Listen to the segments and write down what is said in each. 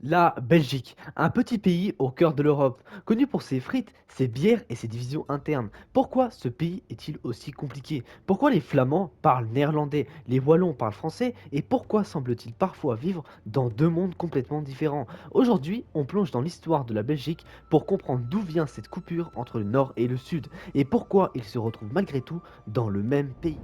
La Belgique, un petit pays au cœur de l'Europe, connu pour ses frites, ses bières et ses divisions internes. Pourquoi ce pays est-il aussi compliqué? Pourquoi les Flamands parlent néerlandais, les Wallons parlent français et pourquoi semble-t-il parfois vivre dans deux mondes complètement différents? Aujourd'hui, on plonge dans l'histoire de la Belgique pour comprendre d'où vient cette coupure entre le nord et le sud et pourquoi ils se retrouvent malgré tout dans le même pays.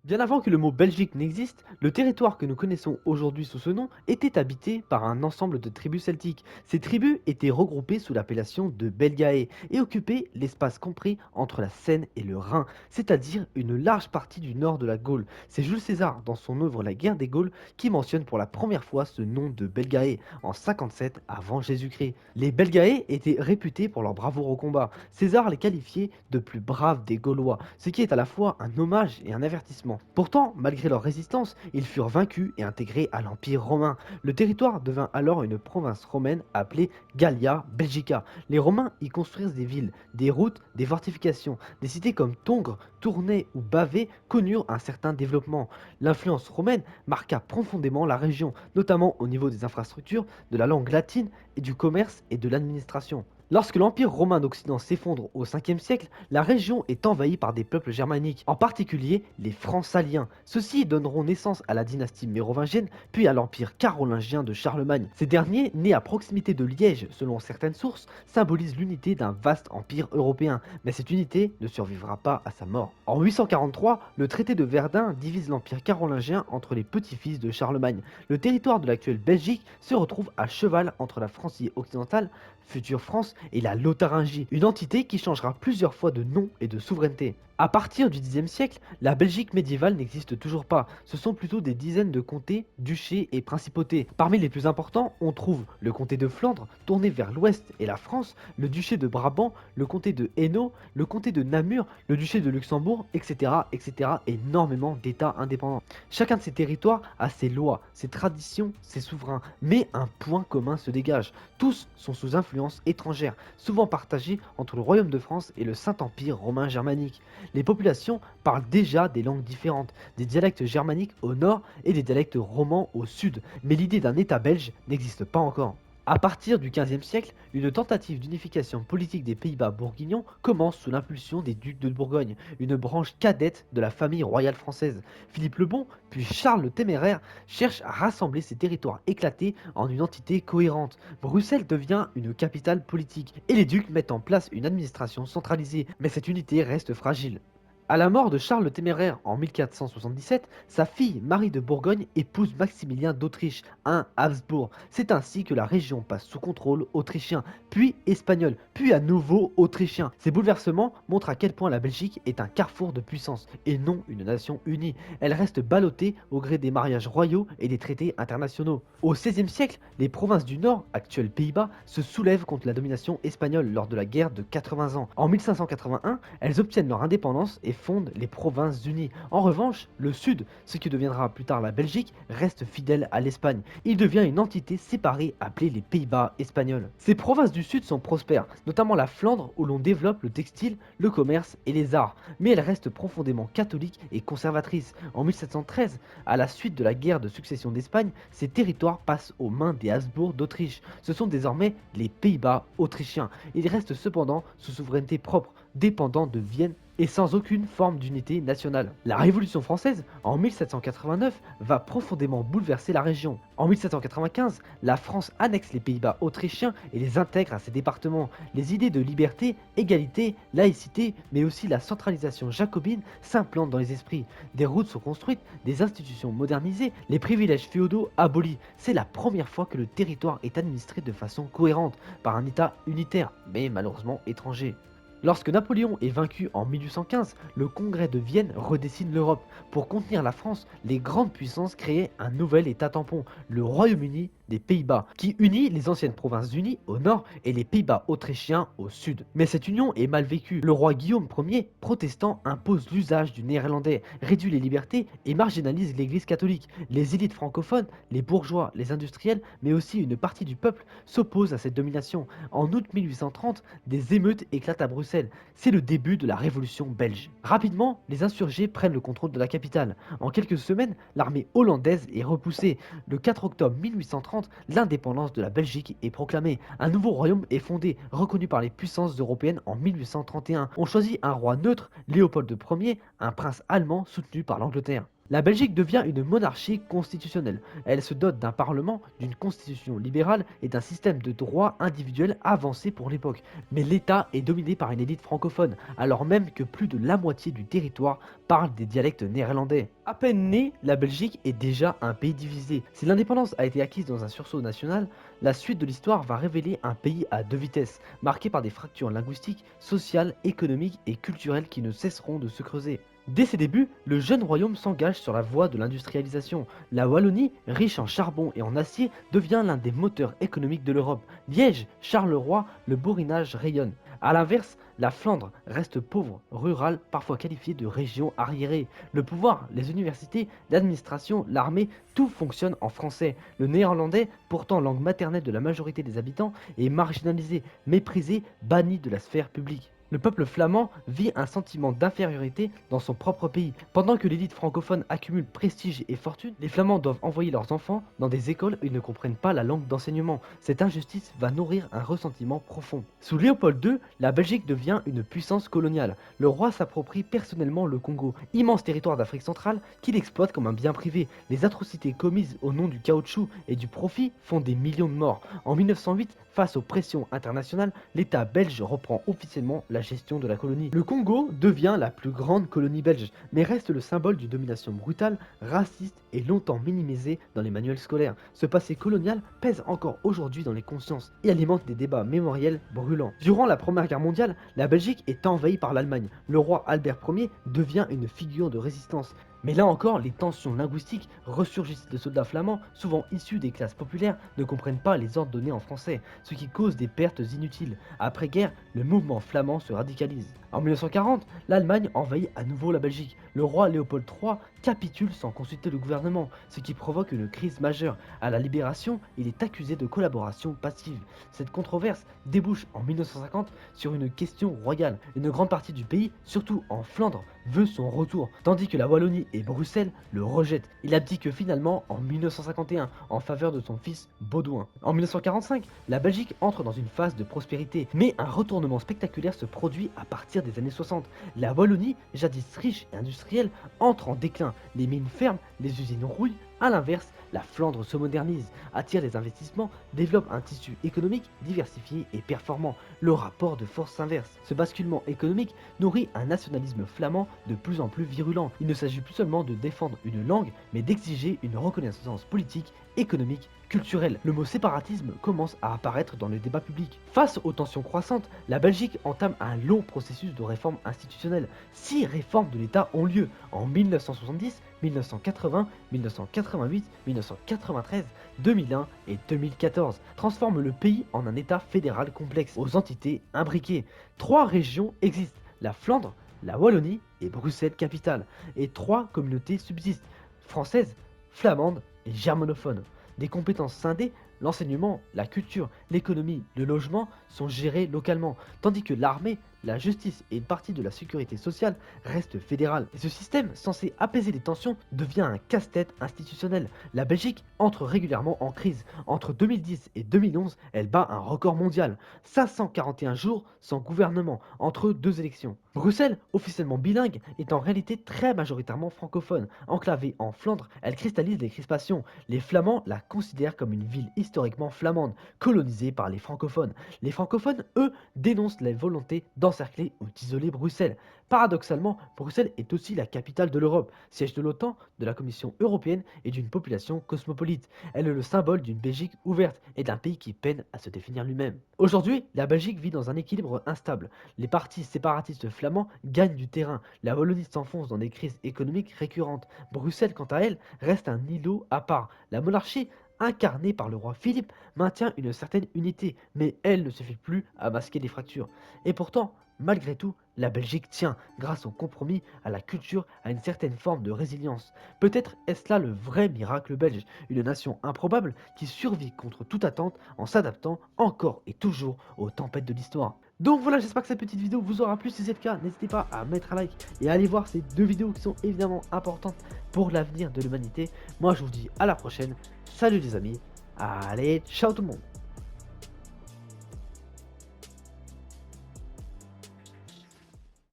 Bien avant que le mot Belgique n'existe, le territoire que nous connaissons aujourd'hui sous ce nom était habité par un ensemble de tribus celtiques. Ces tribus étaient regroupées sous l'appellation de Belgae et occupaient l'espace compris entre la Seine et le Rhin, c'est-à-dire une large partie du nord de la Gaule. C'est Jules César, dans son œuvre La guerre des Gaules, qui mentionne pour la première fois ce nom de Belgae en 57 avant Jésus-Christ. Les Belgae étaient réputés pour leur bravoure au combat. César les qualifiait de plus braves des Gaulois, ce qui est à la fois un hommage et un avertissement. Pourtant, malgré leur résistance, ils furent vaincus et intégrés à l'Empire romain. Le territoire devint alors une province romaine appelée Gallia Belgica. Les Romains y construisirent des villes, des routes, des fortifications. Des cités comme Tongres, Tournai ou Bavay connurent un certain développement. L'influence romaine marqua profondément la région, notamment au niveau des infrastructures, de la langue latine et du commerce et de l'administration. Lorsque l'Empire romain d'Occident s'effondre au 5e siècle, la région est envahie par des peuples germaniques, en particulier les Francs-Saliens. Ceux-ci donneront naissance à la dynastie mérovingienne, puis à l'Empire carolingien de Charlemagne. Ces derniers, nés à proximité de Liège selon certaines sources, symbolisent l'unité d'un vaste empire européen, mais cette unité ne survivra pas à sa mort. En 843, le traité de Verdun divise l'Empire carolingien entre les petits-fils de Charlemagne. Le territoire de l'actuelle Belgique se retrouve à cheval entre la Francie occidentale, future France, et la Lotharingie, une entité qui changera plusieurs fois de nom et de souveraineté. À partir du Xe siècle, la Belgique médiévale n'existe toujours pas. Ce sont plutôt des dizaines de comtés, duchés et principautés. Parmi les plus importants, on trouve le comté de Flandre, tourné vers l'ouest et la France, le duché de Brabant, le comté de Hainaut, le comté de Namur, le duché de Luxembourg, etc., etc., énormément d'États indépendants. Chacun de ces territoires a ses lois, ses traditions, ses souverains, mais un point commun se dégage. Tous sont sous influence étrangère, souvent partagés entre le Royaume de France et le Saint-Empire romain germanique. Les populations parlent déjà des langues différentes, des dialectes germaniques au nord et des dialectes romans au sud, mais l'idée d'un État belge n'existe pas encore. À partir du XVe siècle, une tentative d'unification politique des Pays-Bas bourguignons commence sous l'impulsion des ducs de Bourgogne, une branche cadette de la famille royale française. Philippe le Bon, puis Charles le Téméraire, cherchent à rassembler ces territoires éclatés en une entité cohérente. Bruxelles devient une capitale politique, et les ducs mettent en place une administration centralisée, mais cette unité reste fragile. À la mort de Charles le Téméraire en 1477, sa fille Marie de Bourgogne épouse Maximilien d'Autriche, un Habsbourg. C'est ainsi que la région passe sous contrôle autrichien, puis espagnol, puis à nouveau autrichien. Ces bouleversements montrent à quel point la Belgique est un carrefour de puissance et non une nation unie. Elle reste ballottée au gré des mariages royaux et des traités internationaux. Au XVIe siècle, les provinces du Nord, actuelles Pays-Bas, se soulèvent contre la domination espagnole lors de la guerre de 80 ans. En 1581, elles obtiennent leur indépendance et fondent les Provinces-Unies. En revanche, le Sud, ce qui deviendra plus tard la Belgique, reste fidèle à l'Espagne. Il devient une entité séparée appelée les Pays-Bas espagnols. Ces provinces du Sud sont prospères, notamment la Flandre où l'on développe le textile, le commerce et les arts, mais elles restent profondément catholiques et conservatrices. En 1713, à la suite de la guerre de succession d'Espagne, ces territoires passent aux mains des Habsbourg d'Autriche. Ce sont désormais les Pays-Bas autrichiens. Ils restent cependant sous souveraineté propre, dépendant de Vienne et sans aucune forme d'unité nationale. La Révolution française, en 1789, va profondément bouleverser la région. En 1795, la France annexe les Pays-Bas autrichiens et les intègre à ses départements. Les idées de liberté, égalité, laïcité, mais aussi la centralisation jacobine s'implantent dans les esprits. Des routes sont construites, des institutions modernisées, les privilèges féodaux abolis. C'est la première fois que le territoire est administré de façon cohérente par un État unitaire, mais malheureusement étranger. Lorsque Napoléon est vaincu en 1815, le Congrès de Vienne redessine l'Europe. Pour contenir la France, les grandes puissances créaient un nouvel État tampon, le Royaume-Uni des Pays-Bas, qui unit les anciennes provinces unies au nord et les Pays-Bas autrichiens au sud. Mais cette union est mal vécue. Le roi Guillaume Ier, protestant, impose l'usage du néerlandais, réduit les libertés et marginalise l'Église catholique. Les élites francophones, les bourgeois, les industriels, mais aussi une partie du peuple s'opposent à cette domination. En août 1830, des émeutes éclatent à Bruxelles. C'est le début de la révolution belge. Rapidement, les insurgés prennent le contrôle de la capitale. En quelques semaines, l'armée hollandaise est repoussée. Le 4 octobre 1830, l'indépendance de la Belgique est proclamée. Un nouveau royaume est fondé, reconnu par les puissances européennes en 1831. On choisit un roi neutre, Léopold Ier, un prince allemand soutenu par l'Angleterre. La Belgique devient une monarchie constitutionnelle. Elle se dote d'un parlement, d'une constitution libérale et d'un système de droits individuels avancé pour l'époque. Mais l'État est dominé par une élite francophone, alors même que plus de la moitié du territoire parle des dialectes néerlandais. À peine née, la Belgique est déjà un pays divisé. Si l'indépendance a été acquise dans un sursaut national, la suite de l'histoire va révéler un pays à deux vitesses, marqué par des fractures linguistiques, sociales, économiques et culturelles qui ne cesseront de se creuser. Dès ses débuts, le jeune royaume s'engage sur la voie de l'industrialisation. La Wallonie, riche en charbon et en acier, devient l'un des moteurs économiques de l'Europe. Liège, Charleroi, le borinage rayonne. A l'inverse, la Flandre reste pauvre, rurale, parfois qualifiée de région arriérée. Le pouvoir, les universités, l'administration, l'armée, tout fonctionne en français. Le néerlandais, pourtant langue maternelle de la majorité des habitants, est marginalisé, méprisé, banni de la sphère publique. Le peuple flamand vit un sentiment d'infériorité dans son propre pays. Pendant que l'élite francophone accumule prestige et fortune, les Flamands doivent envoyer leurs enfants dans des écoles où ils ne comprennent pas la langue d'enseignement. Cette injustice va nourrir un ressentiment profond. Sous Léopold II, la Belgique devient une puissance coloniale. Le roi s'approprie personnellement le Congo, immense territoire d'Afrique centrale qu'il exploite comme un bien privé. Les atrocités commises au nom du caoutchouc et du profit font des millions de morts. En 1908, face aux pressions internationales, l'État belge reprend officiellement la gestion de la colonie. Le Congo devient la plus grande colonie belge, mais reste le symbole d'une domination brutale, raciste et longtemps minimisée dans les manuels scolaires. Ce passé colonial pèse encore aujourd'hui dans les consciences et alimente des débats mémoriels brûlants. Durant la Première Guerre mondiale, la Belgique est envahie par l'Allemagne. Le roi Albert Ier devient une figure de résistance. Mais là encore, les tensions linguistiques ressurgissent de soldats flamands, souvent issus des classes populaires, ne comprennent pas les ordres donnés en français, ce qui cause des pertes inutiles. Après-guerre, le mouvement flamand se radicalise. En 1940, l'Allemagne envahit à nouveau la Belgique. Le roi Léopold III capitule sans consulter le gouvernement, ce qui provoque une crise majeure. À la Libération, il est accusé de collaboration passive. Cette controverse débouche en 1950 sur une question royale. Une grande partie du pays, surtout en Flandre, veut son retour, tandis que la Wallonie et Bruxelles le rejettent. Il abdique finalement en 1951 en faveur de son fils Baudouin. En 1945, la Belgique entre dans une phase de prospérité, mais un retournement spectaculaire se produit à partir des années 60. La Wallonie, jadis riche et industrielle, entre en déclin. Les mines ferment, les usines rouillent. A l'inverse, la Flandre se modernise, attire les investissements, développe un tissu économique diversifié et performant. Le rapport de force s'inverse. Ce basculement économique nourrit un nationalisme flamand de plus en plus virulent. Il ne s'agit plus seulement de défendre une langue, mais d'exiger une reconnaissance politique, économique, culturelle. Le mot séparatisme commence à apparaître dans le débat public. Face aux tensions croissantes, la Belgique entame un long processus de réforme institutionnelle. 6 réformes de l'État ont lieu en 1970, 1980, 1988, 1993, 2001 et 2014, transforment le pays en un État fédéral complexe, aux entités imbriquées. 3 régions existent, la Flandre, la Wallonie et Bruxelles-Capitale, et 3 communautés subsistent, françaises, flamandes et germanophones. Des compétences scindées, l'enseignement, la culture, l'économie, le logement sont gérés localement, tandis que l'armée, la justice et une partie de la sécurité sociale restent fédérales. Et ce système, censé apaiser les tensions, devient un casse-tête institutionnel. La Belgique entre régulièrement en crise. Entre 2010 et 2011, elle bat un record mondial. 541 jours sans gouvernement entre 2 élections. Bruxelles, officiellement bilingue, est en réalité très majoritairement francophone. Enclavée en Flandre, elle cristallise les crispations. Les Flamands la considèrent comme une ville historiquement flamande, colonisée par les francophones. Les francophones, eux, dénoncent la volonté d'encercler ou d'isoler Bruxelles. Paradoxalement, Bruxelles est aussi la capitale de l'Europe, siège de l'OTAN, de la Commission européenne et d'une population cosmopolite. Elle est le symbole d'une Belgique ouverte et d'un pays qui peine à se définir lui-même. Aujourd'hui, la Belgique vit dans un équilibre instable. Les partis séparatistes flamands gagnent du terrain, la Wallonie s'enfonce dans des crises économiques récurrentes. Bruxelles, quant à elle, reste un îlot à part. La monarchie, incarnée par le roi Philippe, maintient une certaine unité, mais elle ne suffit plus à masquer les fractures. Et pourtant, malgré tout, la Belgique tient, grâce au compromis, à la culture, à une certaine forme de résilience. Peut-être est-ce là le vrai miracle belge, une nation improbable qui survit contre toute attente en s'adaptant encore et toujours aux tempêtes de l'histoire. Donc voilà, j'espère que cette petite vidéo vous aura plu. Si c'est le cas, n'hésitez pas à mettre un like et à aller voir ces deux vidéos qui sont évidemment importantes pour l'avenir de l'humanité. Moi, je vous dis à la prochaine. Salut les amis. Allez, ciao tout le monde.